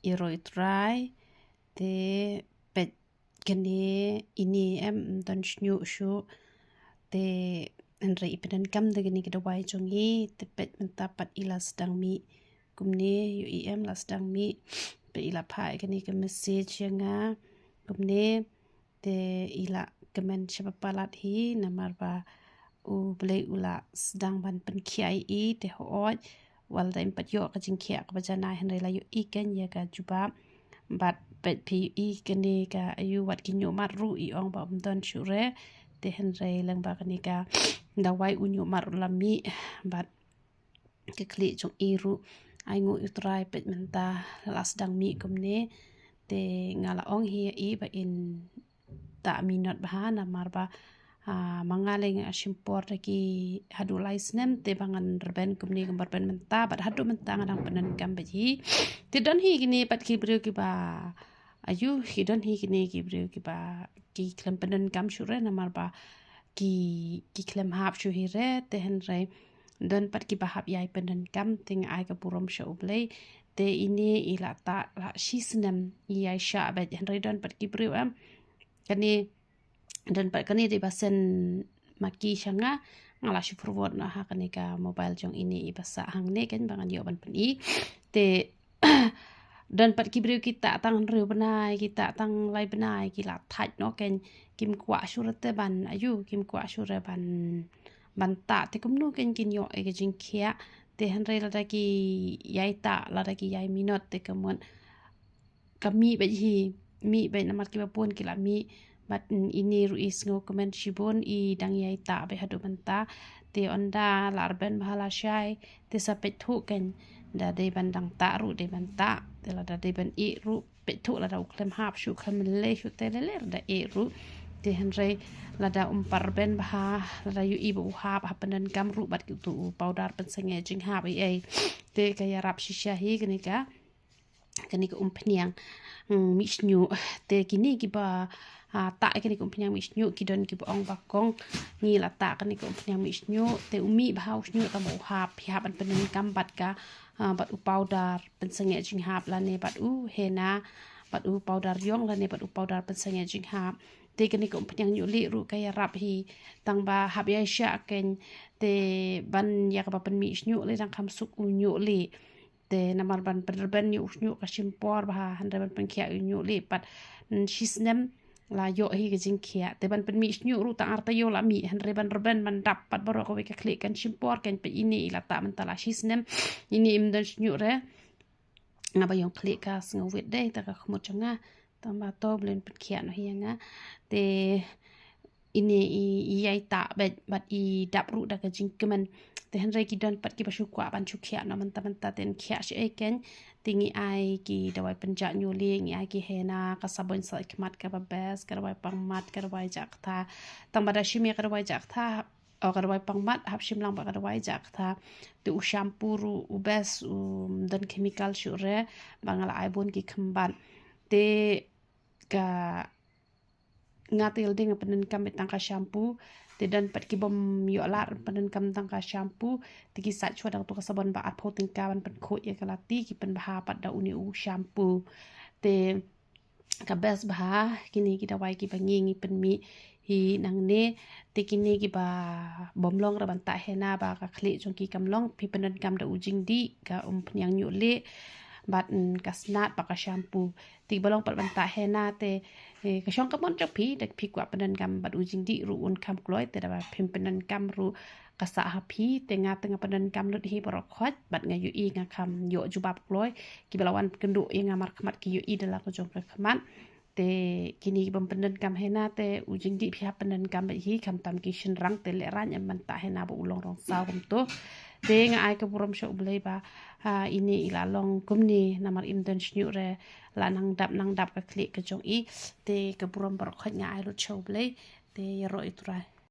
iro itrai te pet kene ini don shnyu shu te andre ipedan kam de gini kita wai jongi te pet mentapat ila sedang mi kumne yu la sedang mi pe ila pai gini ke message yang kumne te ila kemen siapa palat hi namar ba u blai ula sedang ban pen kiai I te hooj wal da impat yo ka jing kia ka bajana henry la yu iken ya ka juba bat pet pi I kene ka ayu wat kinyo mat ru I ong ba don shure te henry lang ba kene ka dawai unyo mat lami bat ke kli jong iru ai ngu utrai pet menta la sedang mi kumne te ngala ong hi I ba in ta minot bahana marba mangaling asimpor lagi hadu laisnem te bangan reben kumni gambar ben menta bat hadu menta ngadang penan gambaji te don hi gini pat ki brio ki ba ayu hi don hi gini ki brio ki ba ki klem penan gam shure na marba ki klem hap shu hi re te henre don pat ki bahap yai penan gam ting ai ka purom sha ublei te ini ila ta la shisnem yai sha bet henre don pat ki brio kani dan pat kani di basen maki shanga ngala shi forward na ha kani ka mobile jong ini ibasa hang ne kan bangan yo ban peni te dan pat kibriu kita tang riu benai kita tang lai benai kila thaj no ken kim kwa shurate ban ayu kim kwa shure ban ta te kumnu ken kin yo e jing khia te hanre la da ki yai ta la da ki yai minot te kamon kami ba hi mi ba namat ki ba pon kila mi bat ini ruis ngo komen shibon I dang yai ta be hadu banta te onda larben bahala shai te sapet thu ken da de bandang ta ru de banta te la da de ban I ru pet thu la da klem hap shu klem le shu te le da e ru te henre la da umpar ben baha la da yu I bu hap hapenan kam ru bat tu powder pen senge jing hap ai te kaya rap shisha hi kenika umpniang mishnyu te kini ki ba ta kini kumpnyang mishnyu kidon ki ong bakong ni la ta kini kumpnyang mishnyu te umi bahau snyu ta mo hap an penen kambat ka bat u powder pensenge jing hap la ne bat u hena bat u powder yong la ne bat u powder pensenge jing hap te kini kumpnyang nyu li ru kaya rap hi tang ba hap ya sha ken te ban ya ka ban mishnyu le tang kam suk u nyu li te namar ban perben nyu ka simpor ba handa ban penkia nyu li pat shisnem la yo hi ke jing khia te ban pen mi nyu ru ta arta yo la mi henre ban reben man dap pat baro ko ka klik kan simpor kan pe ini la ta man tala shisnem ini im dan nyu re ngaba yong klik ka sngo wit dei ta ka khmo changa tamba to blen pen khia no hi nga te ini yai ta bat I dap ru da ka jing kemen te henre ki don pat ki basu kwa ban chu khia no man ta ten khia she ken tingi ai ki dawai penja nyu li ngi ai ki hena ka sabon sa khmat ka ba bes ka dawai pangmat ka dawai jak tha tang bada shimi ka dawai jak tha o ka dawai pangmat hap shim lang ba ka dawai jak tha te u shampoo ru u bes dan chemical shure bangala ai bon ki khamban te ka ngatil ding penen kam tangka shampoo te dan pat ki bom yo lar penen kam tangka shampoo te ki sa chwa dang to ka sabon ba at pho ting ka ban pen kho ye kalati ki pen baha pat da uni u shampoo te ka bes baha kini ki dawai ki bangi ngi pen mi hi nang ne te kini ki ba bom long ra ban ta hena ba ka khli jong ki kam long pi penen kam da u jing di ka pnyang nyu le bat kasnat baka shampoo ti balong pat banta hena te ka shong kamon chok phi dak phi kwa panan kam bat ujing di ru un kam kloi te da phim panan kam ru kasa ha phi te nga tengah panan kam lut hi borok khot bat nga yu I nga kam yo jubab kloi ki balawan kendu nga mar khamat ki yu I dala ko jong khamat te kini bom panan kam hena te ujing di phi panan kam hi kam tam ki shin rang te le ran man ta hena bu ulong rong saw kum to te nga ai ka puram sho blei ba ini ila long kumni namar imdan shnyu re la nang dap ka klik ka jong I te ka puram bar khot nga ai lo show blei te ro itrai